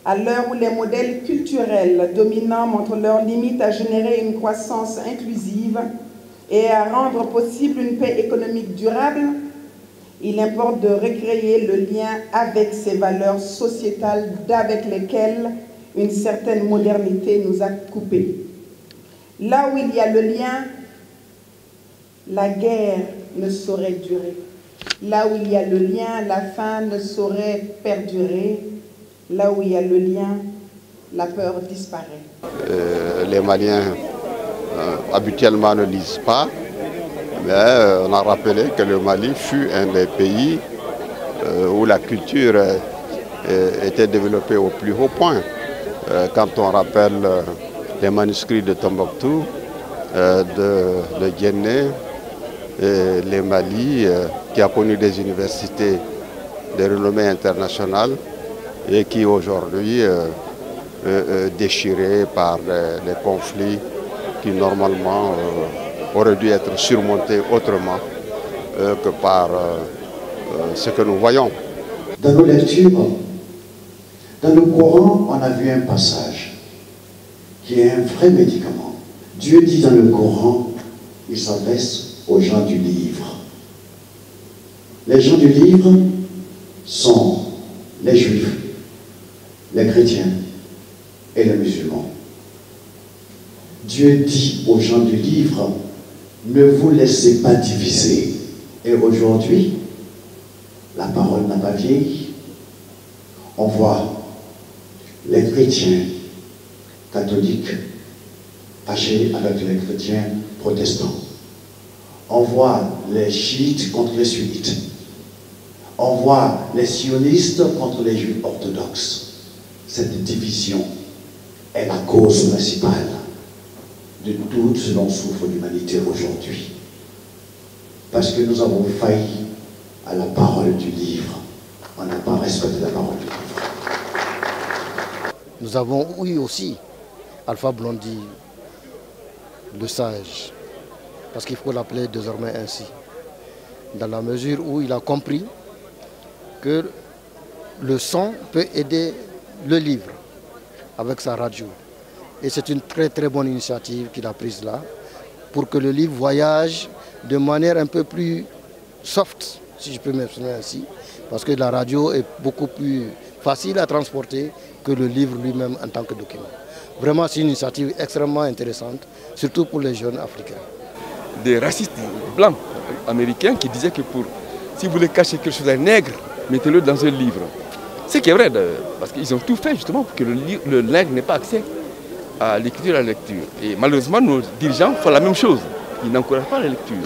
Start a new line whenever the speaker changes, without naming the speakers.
À l'heure où les modèles culturels dominants montrent leurs limites à générer une croissance inclusive et à rendre possible une paix économique durable, il importe de recréer le lien avec ces valeurs sociétales d'avec lesquelles une certaine modernité nous a coupés. Là où il y a le lien, la guerre ne saurait durer. Là où il y a le lien, la faim ne saurait perdurer. Là où il y a le lien, la peur disparaît.
Les Maliens habituellement ne lisent pas, mais on a rappelé que le Mali fut un des pays où la culture était développée au plus haut point. Quand on rappelle les manuscrits de Tombouctou, de Guinée, les Mali, qui a connu des universités de renommée internationale et qui aujourd'hui déchirées par les conflits qui normalement auraient dû être surmontés autrement que par ce que nous voyons.
Dans nos lectures, dans le Coran, on a vu un passage qui est un vrai médicament. Dieu dit dans le Coran, il s'adresse aux gens du livre. Les gens du livre sont les juifs, les chrétiens et les musulmans. Dieu dit aux gens du livre, ne vous laissez pas diviser. Et aujourd'hui, la parole n'a pas vieilli. On voit les chrétiens catholiques fâchés avec les chrétiens protestants. On voit les chiites contre les sunnites. On voit les sionistes contre les juifs orthodoxes. Cette division est la cause principale de tout ce dont souffre l'humanité aujourd'hui. Parce que nous avons failli à la parole du livre. On n'a pas respecté la parole du livre.
Nous avons eu aussi Alpha Blondy, le sage, parce qu'il faut l'appeler désormais ainsi, dans la mesure où il a compris que le son peut aider le livre avec sa radio. Et c'est une très très bonne initiative qu'il a prise là, pour que le livre voyage de manière un peu plus soft, si je peux m'exprimer ainsi, parce que la radio est beaucoup plus facile à transporter que le livre lui-même en tant que document. Vraiment, c'est une initiative extrêmement intéressante, surtout pour les jeunes africains.
Des racistes blancs américains qui disaient que si vous voulez cacher quelque chose à un nègre, mettez-le dans un livre. Ce qui est vrai, parce qu'ils ont tout fait justement pour que le nègre n'ait pas accès à l'écriture et à la lecture. Et malheureusement, nos dirigeants font la même chose. Ils n'encouragent pas la lecture.